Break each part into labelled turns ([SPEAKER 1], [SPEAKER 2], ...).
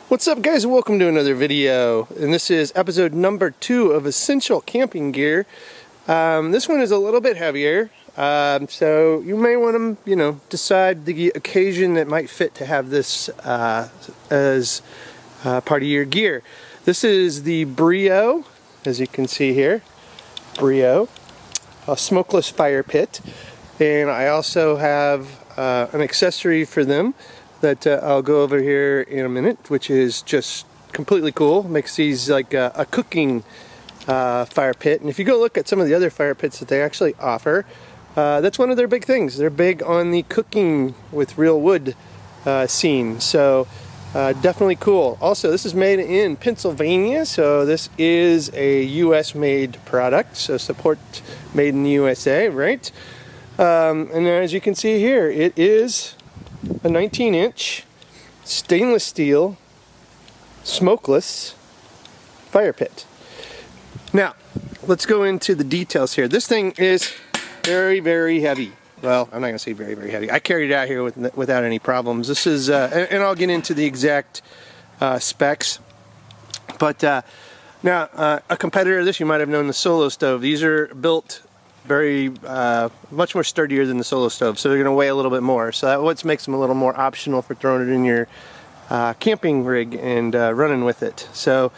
[SPEAKER 1] What's up, guys, and welcome to another video, and this is episode number 2 of Essential Camping Gear. This one is a little bit heavier, so you may want to, decide the occasion that might fit to have this as part of your gear. This is the Breeo, as you can see here, Breeo, a Smokeless Firepit, and I also have an accessory for them that I'll go over here in a minute, which is just completely cool. Makes these like a cooking fire pit. And if you go look at some of the other fire pits that they actually offer, that's one of their big things. They're big on the cooking with real wood scene. So definitely cool. Also, this is made in Pennsylvania, so this is a US made product. So support made in the USA, right? And as you can see here, it is a 19-inch stainless steel smokeless fire pit. Now, let's go into the details here. This thing is very, very heavy. Well, I'm not going to say very, very heavy. I carried it out here without any problems. This is, and I'll get into the exact specs. But now, a competitor of this, you might have known the Solo Stove. These are built very much more sturdier than the Solo Stove, so they're going to weigh a little bit more. So that what makes them a little more optional for throwing it in your camping rig and running with it. So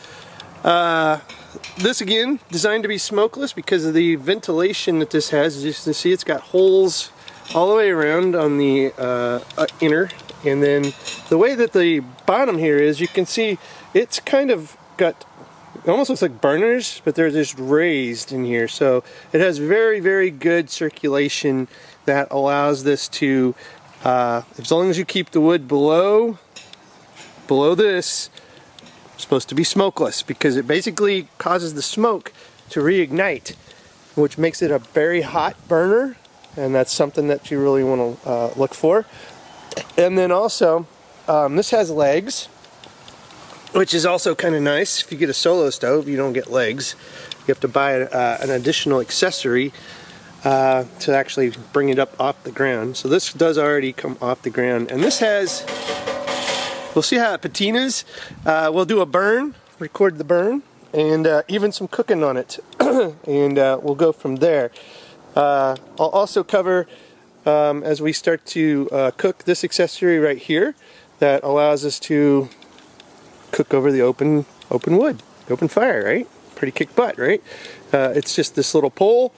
[SPEAKER 1] this again designed to be smokeless because of the ventilation that this has. As you can see, it's got holes all the way around on the inner, and then the way that the bottom here is, you can see it's kind of got, it almost looks like burners, but they're just raised in here. So it has very, very good circulation that allows this to, as long as you keep the wood below this, it's supposed to be smokeless, because it basically causes the smoke to reignite, which makes it a very hot burner, and that's something that you really want to look for. And then also, this has legs, which is also kind of nice. If you get a Solo Stove, you don't get legs. You have to buy an additional accessory to actually bring it up off the ground. So this does already come off the ground. And this has, we'll see how it patinas. We'll do a burn, record the burn, and even some cooking on it. And we'll go from there. I'll also cover, as we start to cook, this accessory right here that allows us to cook over the open wood, open fire, right? Pretty kick butt, right? It's just this little pole,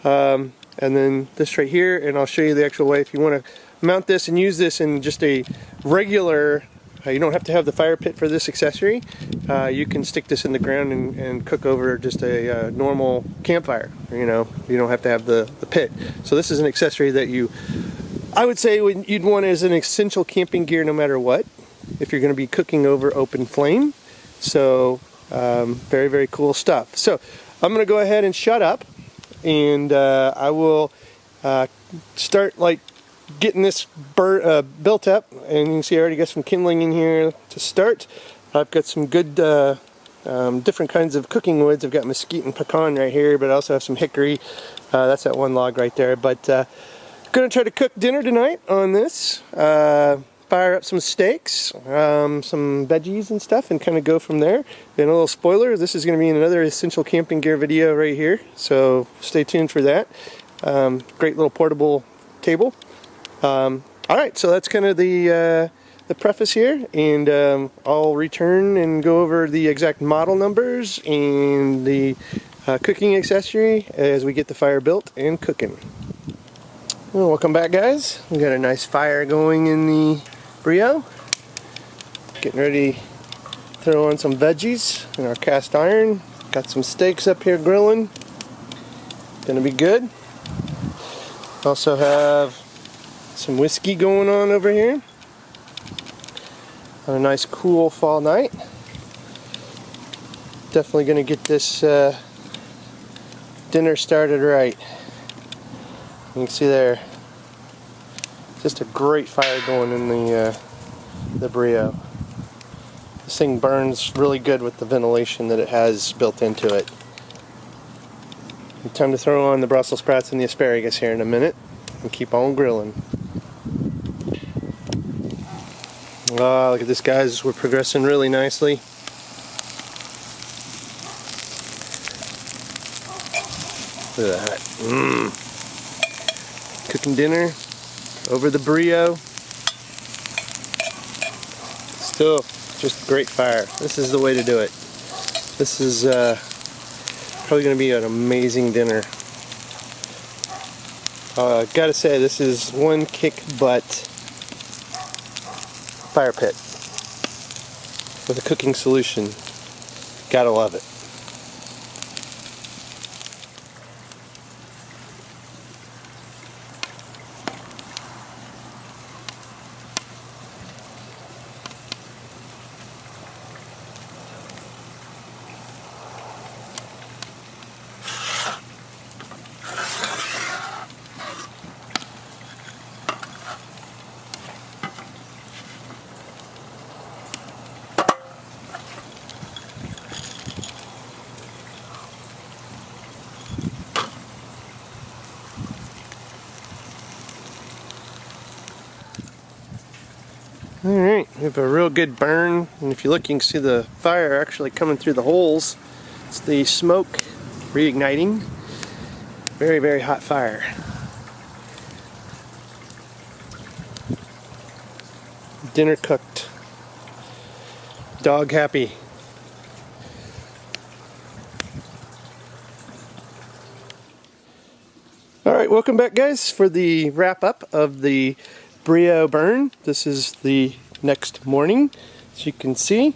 [SPEAKER 1] and then this right here, and I'll show you the actual way. If you want to mount this and use this in just a regular, you don't have to have the fire pit for this accessory. You can stick this in the ground and cook over just a normal campfire. You don't have to have the pit. So this is an accessory that I would say you'd want as an essential camping gear no matter what, if you're going to be cooking over open flame. So very, very cool stuff. So I'm going to go ahead and shut up, and I will start getting this built up. And you can see I already got some kindling in here to start. I've got some good different kinds of cooking woods. I've got mesquite and pecan right here, but I also have some hickory. That's that one log right there. But going to try to cook dinner tonight on this. Fire up some steaks, some veggies and stuff, and kind of go from there. And a little spoiler, this is going to be in another Essential Camping Gear video right here, so stay tuned for that. Great little portable table. Alright, so that's kind of the preface here, and I'll return and go over the exact model numbers and the cooking accessory as we get the fire built and cooking. Well, welcome back, guys. We got a nice fire going in the Breeo. Getting ready to throw on some veggies in our cast iron. Got some steaks up here grilling. Gonna be good. Also have some whiskey going on over here on a nice cool fall night. Definitely gonna get this dinner started right. You can see there, just a great fire going in the Breeo. This thing burns really good with the ventilation that it has built into it. Time to throw on the Brussels sprouts and the asparagus here in a minute and keep on grilling. Oh, look at this, guys. We're progressing really nicely. Look at that. Cooking dinner over the Breeo. Still just great fire. This is the way to do it. This is probably going to be an amazing dinner. Gotta say, this is one kick butt fire pit with a cooking solution. Gotta love it. Alright, we have a real good burn, and if you look, you can see the fire actually coming through the holes. It's the smoke reigniting. Very, very hot fire. Dinner cooked. Dog happy. Alright, welcome back, guys, for the wrap up of the Breeo burn. This is the next morning. As you can see,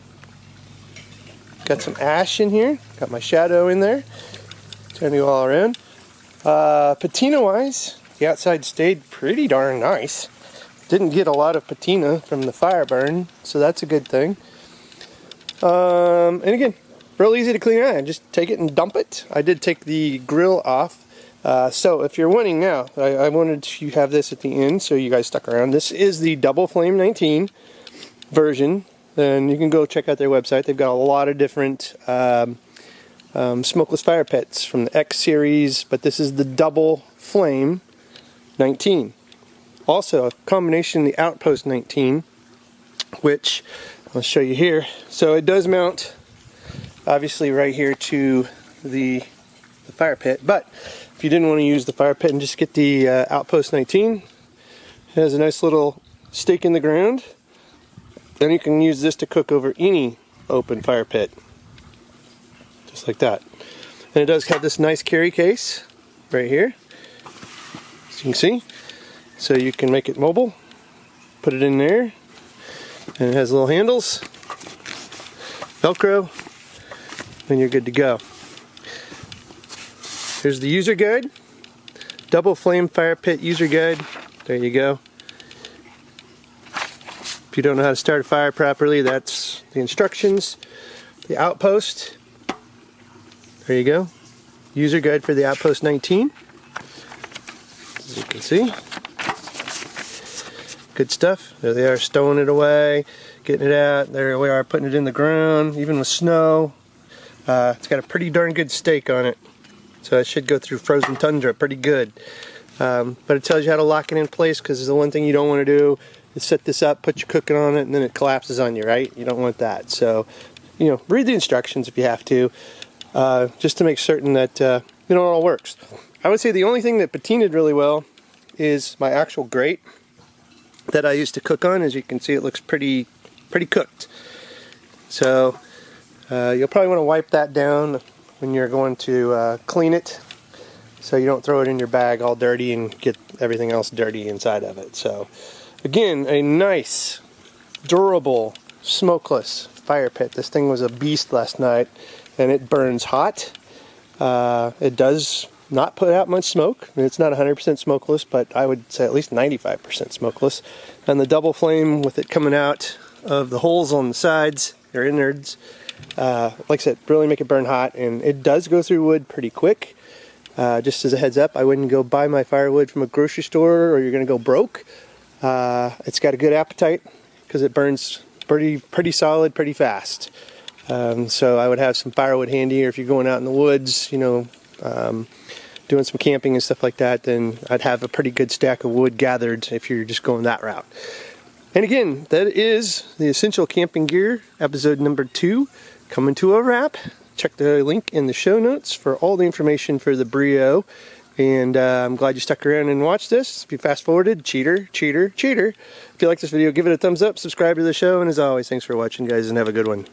[SPEAKER 1] got some ash in here, got my shadow in there, turn you all around. Patina wise, the outside stayed pretty darn nice. Didn't get a lot of patina from the fire burn, so that's a good thing. And again, real easy to clean out. Just take it and dump it. I did take the grill off. So if you're wanting now, I wanted to have this at the end so you guys stuck around. This is the Double Flame 19 version, and you can go check out their website. They've got a lot of different Smokeless Firepits from the X series, but this is the Double Flame 19. Also a combination of the Outpost 19, which I'll show you here. So it does mount obviously right here to the fire pit, but if you didn't want to use the fire pit and just get the Outpost 19, it has a nice little stake in the ground. Then you can use this to cook over any open fire pit, just like that. And it does have this nice carry case right here, as you can see. So you can make it mobile, put it in there, and it has little handles, Velcro, and you're good to go. Here's the user guide, Double Flame Fire Pit user guide. There you go. If you don't know how to start a fire properly, that's the instructions. The Outpost, there you go. User guide for the Outpost 19. As you can see, good stuff. There they are, stowing it away, getting it out. There we are, putting it in the ground, even with snow. It's got a pretty darn good stake on it. So it should go through frozen tundra pretty good. But it tells you how to lock it in place, because the one thing you don't want to do is set this up, put your cooking on it, and then it collapses on you, right? You don't want that. So, you know, read the instructions if you have to, just to make certain that, it all works. I would say the only thing that patinaed really well is my actual grate that I used to cook on. As you can see, it looks pretty cooked. So, you'll probably want to wipe that down when you're going to clean it, so you don't throw it in your bag all dirty and get everything else dirty inside of it. So again, a nice, durable, smokeless fire pit. This thing was a beast last night, and it burns hot. It does not put out much smoke. It's not 100% smokeless, but I would say at least 95% smokeless. And the Double Flame, with it coming out of the holes on the sides, or innards, like I said, really make it burn hot, and it does go through wood pretty quick. Just as a heads up, I wouldn't go buy my firewood from a grocery store, or you're going to go broke. It's got a good appetite because it burns pretty solid, pretty fast. So I would have some firewood handy, or if you're going out in the woods, you know, doing some camping and stuff like that, then I'd have a pretty good stack of wood gathered if you're just going that route. And again, that is the Essential Camping Gear, episode number 2, coming to a wrap. Check the link in the show notes for all the information for the Breeo. And I'm glad you stuck around and watched this. If you fast forwarded, cheater, cheater, cheater. If you like this video, give it a thumbs up, subscribe to the show, and as always, thanks for watching, guys, and have a good one.